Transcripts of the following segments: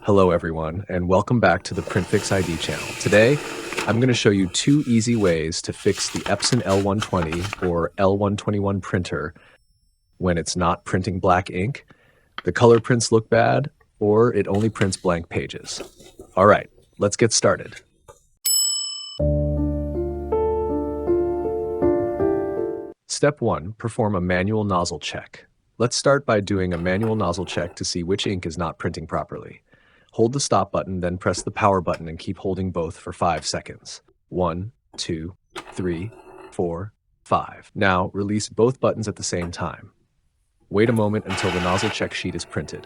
Hello everyone, and welcome back to the PrintFix ID channel. Today, I'm going to show you two easy ways to fix the Epson L120 or L121 printer when it's not printing black ink, the color prints look bad, or it only prints blank pages. All right, let's get started. Step 1. Perform a manual nozzle check. Let's start by doing a manual nozzle check to see which ink is not printing properly. Hold the stop button, then press the power button and keep holding both for 5 seconds. 1, 2, 3, 4, 5. Now, release both buttons at the same time. Wait a moment until the nozzle check sheet is printed.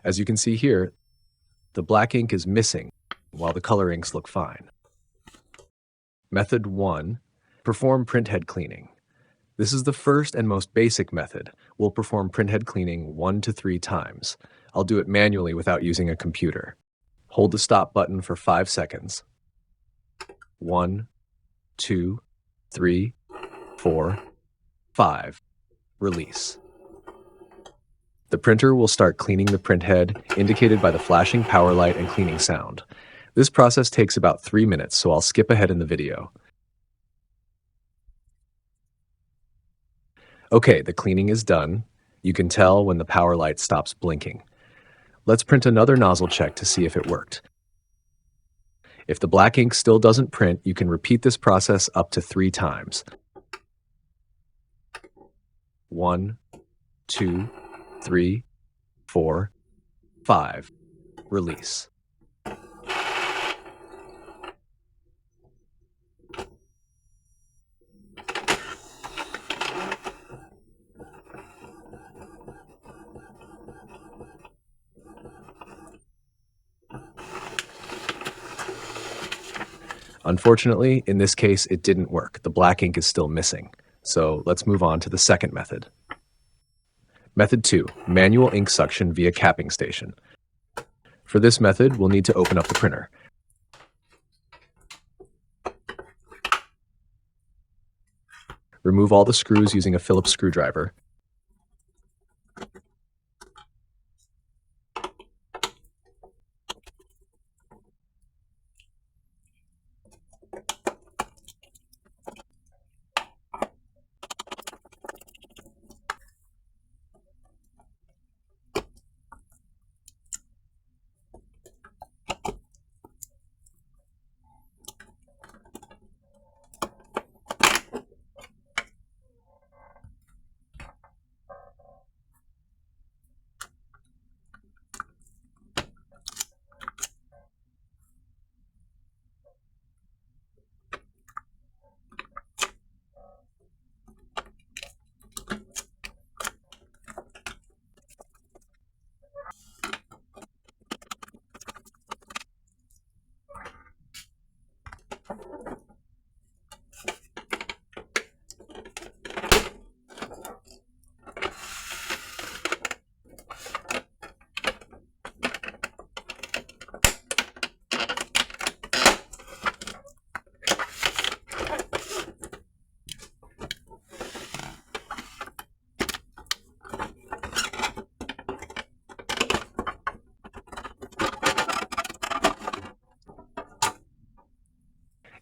As you can see here, the black ink is missing, while the color inks look fine. Method 1. Perform printhead cleaning. This is the first and most basic method. We'll perform printhead cleaning 1 to 3 times. I'll do it manually without using a computer. Hold the stop button for 5 seconds. 1, 2, 3, 4, 5. Release. The printer will start cleaning the printhead, indicated by the flashing power light and cleaning sound. This process takes about 3 minutes, so I'll skip ahead in the video. Okay, the cleaning is done. You can tell when the power light stops blinking. Let's print another nozzle check to see if it worked. If the black ink still doesn't print, you can repeat this process up to 3 times. 1, 2, 3, 4, 5. Release. Unfortunately, in this case, it didn't work. The black ink is still missing. So let's move on to the second method. Method 2. Manual ink suction via capping station. For this method, we'll need to open up the printer. Remove all the screws using a Phillips screwdriver.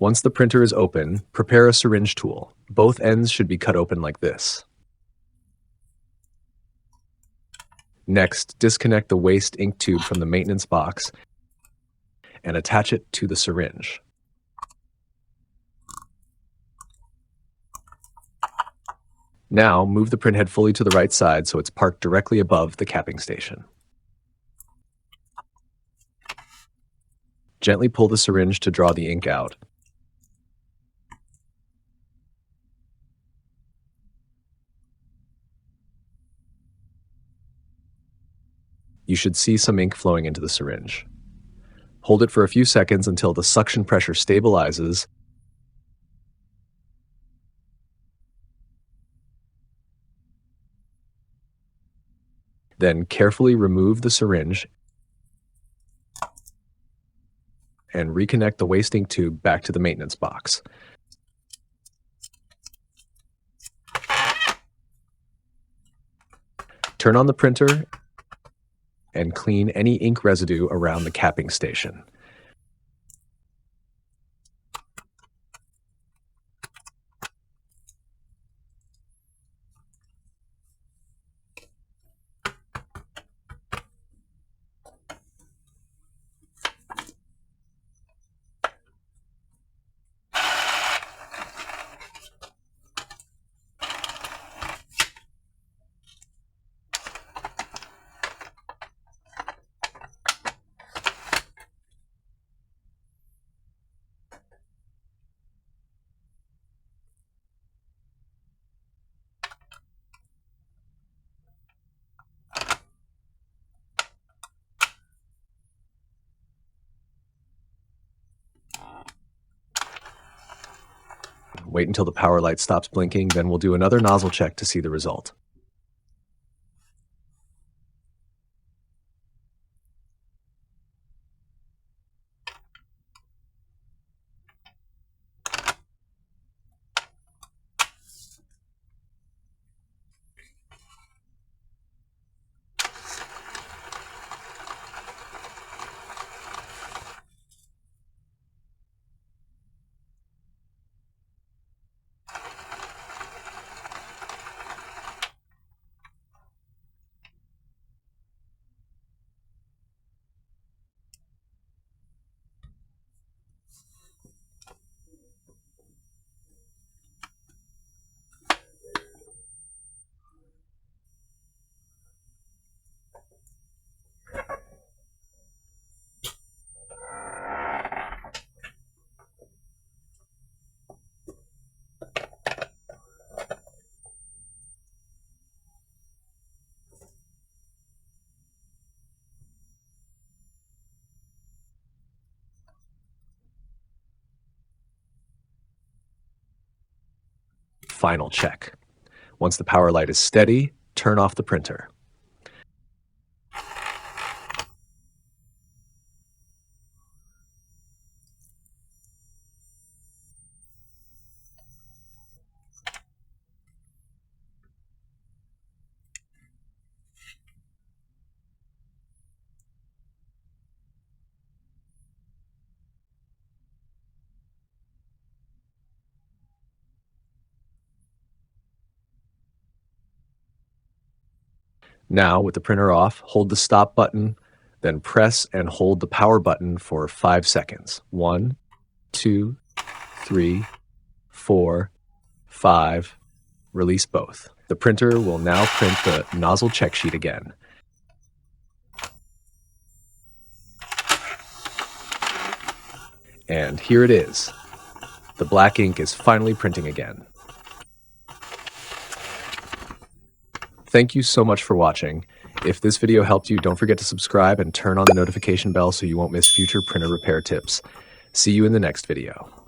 Once the printer is open, prepare a syringe tool. Both ends should be cut open like this. Next, disconnect the waste ink tube from the maintenance box and attach it to the syringe. Now, move the printhead fully to the right side so it's parked directly above the capping station. Gently pull the syringe to draw the ink out. You should see some ink flowing into the syringe. Hold it for a few seconds until the suction pressure stabilizes Then carefully remove the syringe and reconnect the waste ink tube back to the maintenance box. Turn on the printer and clean any ink residue around the capping station. Wait until the power light stops blinking, then we'll do another nozzle check to see the result. Final check. Once the power light is steady, turn off the printer. Now, with the printer off, hold the stop button, then press and hold the power button for 5 seconds. 1, 2, 3, 4, 5. Release both. The printer will now print the nozzle check sheet again. And here it is. The black ink is finally printing again. Thank you so much for watching. If this video helped you, don't forget to subscribe and turn on the notification bell so you won't miss future printer repair tips. See you in the next video.